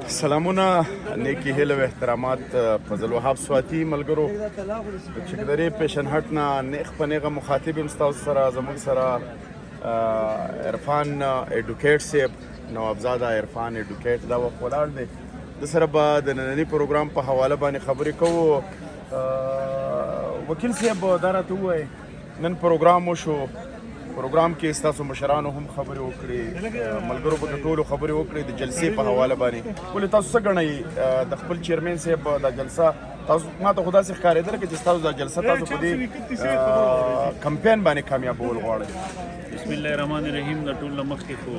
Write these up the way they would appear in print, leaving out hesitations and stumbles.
سلامونه نیکی هیله و احترامات فضل وهاب سواتی ملګرو چې درې پیشن هټ نه نیخ په نیغه مخاطب هم ستاسو سره زموږ سره عرفان ایډوکیټ صاحب نوابزاده عرفان ایډوکیټ دا وخت ولاړ دی د سره به د ننني پروګرام په حواله باندې خبرې کوو وکیل صاحب دا راته ووایي نن پروګرام وشو پروګرام کې ستاسو مشرانو هم خبرې وکړې ملګرو به د ټولو خبرې وکړې د جلسې په حواله باندې ولې تاسو څه ګڼئ د خپل چیرمین صاحب دا جلسه تاسو ما ته خو داسې ښکارېدله چې ستاسو دا جلسه تاسو په دې کمپین باندې کامیابول غواړئ بسم الله الرحمن الرحیم د ټول مخکې خو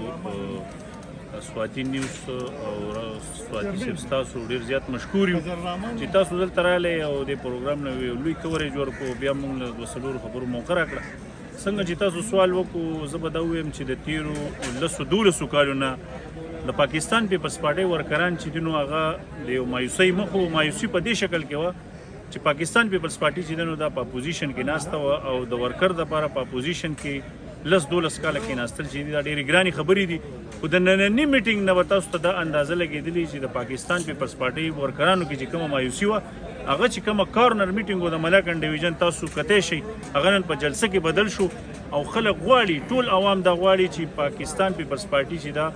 سواتی نیوز او سواتی صاحب ستاسو ډېر زیات مشکور یو چې تاسو دلته راغلی او د پروګرام نه لوی کوریج ورکړو بیا موږ له دوه څلورو خبرو موقع راکړه څنګه چې تاسو سوال وکړو زه به دا ووایم چې د تېرو 10-12 کالو نه د پاکستان پیپلز پارټۍ ورکران چې دي نو هغه د یو مایوسۍ مخ و مایوسي په دې شکل کې وه چې پاکستان پیپلز پارټي چې دی نو دا په اپوزیشن کې ناسته وه او د ورکر دپاره په اپوزیشن کې 10-12 کاله کېناستل چې دي دا ډېرې ګرانې خبرې دي خو د ننني میټینګ نه به تاسو ته دا اندازه لګېدلې چې د پاکستان پیپلز پارټۍ ورکرانو کې چې کومه مایوسي وه هغه چې کومه کارنر میټینګ و د ملاکنډ ډیویژن تاسو کتی شئ هغه نن په جلسه کې بدل شو او خلک غواړي ټول عوام دا غواړي چې پاکستان پیپلز پارټي چې دا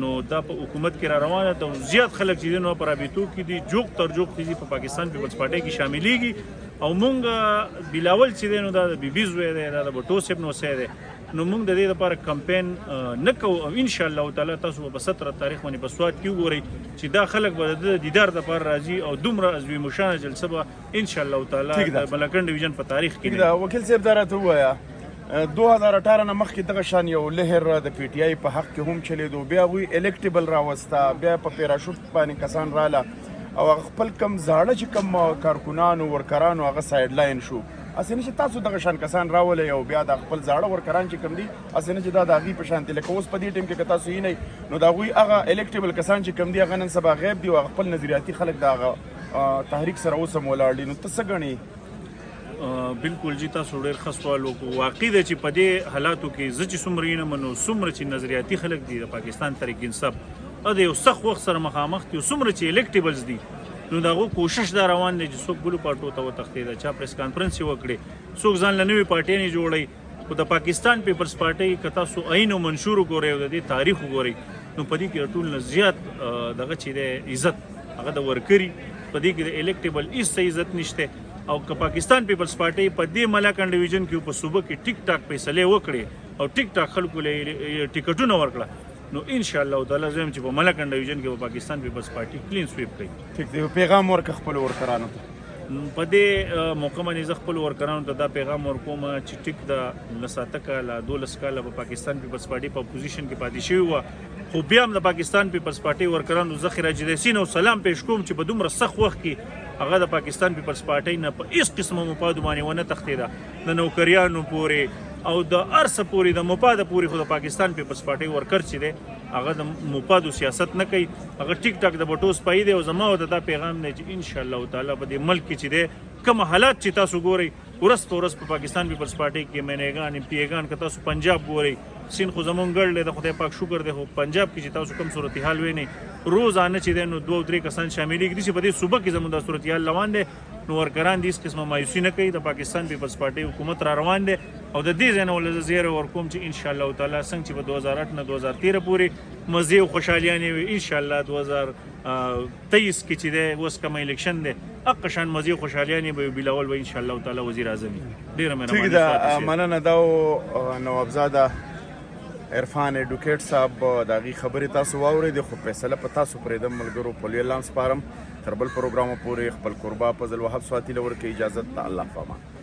نو دا په حکومت کې را روانه ده او زیات خلک چې دي نو په رابطو کې دي جوق تر جوق دي په پاکستان پیپلز پارټي کې شاملېږي او مونږ بلاول چې دی نو دا د بیبي زوی دی دا د بټو صاحب نوسی دی نو موږ د دې لپاره کمپین نه کوو او ان شاء الله تعالی تاسو به په 17 تاریخ باندې په سواد کې وګورئ چې دا خلک به د دیدار لپاره راځي او دومره عزوي مشانه جلسه به ان شاء الله تعالی د ملاکنډ ډیویژن په تاریخ کې دا وکیل صاحب دا راته ووایه 2018 نه مخکې دغه شان یو لهر د پی ټی آی په حق کې هم چلیدو بیا هغوی الکټیبل راوسته بیا په پیراشوټ باندې کسان راله او خپل کم زاړه چې کم کارکونانو ورکرانو هغه سایډ لاین شو اسې نه چې تاسو دغه شان کسان راولئ او بیا د خپل زاړه ورکران چې کم دي اسې نه چې دا د هغوی په شان دي لکه اوس په دې ټیم کې که تاسو وینئ نو د هغوی هغه الکټیبل کسان چې کم دي هغه نن سبا غیب دي او هغه خپل نظریاتي خلک د هغه تحریک سره اوس هم ولاړ دي نو ته څه ګڼې بالکل جی تاسو ډېر ښه سوال وکړو واقع ده چې په دې حالاتو کې زه چې څومره ینم نو څومره چې نظریاتي خلک دي د پاکستان تحریک انصاف د یو سخت وخت سره مخامخ دي څومره چې الکټیبلز دي نو د هغو کوشش دا روان دی چې څوک بلو پارټو ته وتښتېده چا پریس کانفرنس یې وکړې څوک ځان له نوې پارټیانې جوړوي خو د پاکستان پیپلز پارټۍ که تاسو عین او منشور وګورئ او د دې تاریخ وګورئ نو په دې کې د ټول نه زیات دغه چې دی عزت هغه د ورکري په دې کې د الکټیبل هېڅ عزت نشته او که پاکستان پیپلز پارټۍ په دې ملاکنډ ډیویژن کې په صوبه کې ټیک ټاک فیصلې وکړې او ټیک ټاک خلکو له ټیکټونه ورکړه نو ان شاء الله تعالی زم چې په ملاکنډ ډیویژن کې په پاکستان پیپلز پارټي کلین سویپ کوي ټیک دی پیغام ورکړه خپل ورکرانو ته په دې موقع باندې زه خپل ورکرانو ته دا پیغام ورکوم چې ټیک د 9 کاله 12 کاله په پاکستان پیپلز پارټي په اپوزیشن کې پاتې شوی وه خو بیا هم د پاکستان پیپلز پارټي ورکرانو زه خراجدسین او سلام پیش کوم چې په دومره سخت وخت کې هغه د پاکستان پیپلز پارټي نه په هېڅ قسمه مفادو باندې ونه تښتېده د نوکریانو پورې او د ارسه پورې د مفاده پورې خو د پاکستان پیپلز پارټي ورکر چې دی هغه د مفادو سیاست نه کوي هغه ټیک ټاک د بټو سپایي دی او زما ورته دا پیغام دی چې ان شاء الله تعالی په دې ملک کې چې دی کوم حالات چې تاسو ګورئ ورځ په ورځ په پاکستان پیپلز پارټي کې مینېګان ایم پی ایګان که تاسو پنجاب ګورئ سین خو زمونږ ګړ دی د خدای پاک شکر دی خو پنجاب کې چې تاسو کوم صورتحال وینئ روزانه چې دی نو 2-3 کسان شاملېږي داسې په دې صوبه کې زموږ دا صورتحال روان دی نو ورکران دې هېڅ قسمه مایوسي نه کوي د پاکستان پیپلز پارټي حکومت را روان دی او د دې ځای نه ولې زه زیری ورکوم چې ان شاء الله تعالی څنګه چې په 2008 نه 2013 پورې مزې او خوشحالیانې وي ان شاء الله 2023 کې چې دی اوس کوم الیکشن دی هغه شان مزې او خوشحالیانې به بلاول به ان شاء الله تعالی وزیر اعظم وي ډېره ټیک ده مننه دا نوابزاده عرفان ایډوکیټ صاحب د هغې خبرې تاسو واورېدې خو فیصله په تاسو پرېږدم ملګرو په لوی اعلان سپارم تر بل پروګرامو پورې خپل کوربه فضل وهاب سواتی له ورکړئ اجازت ته الله په امان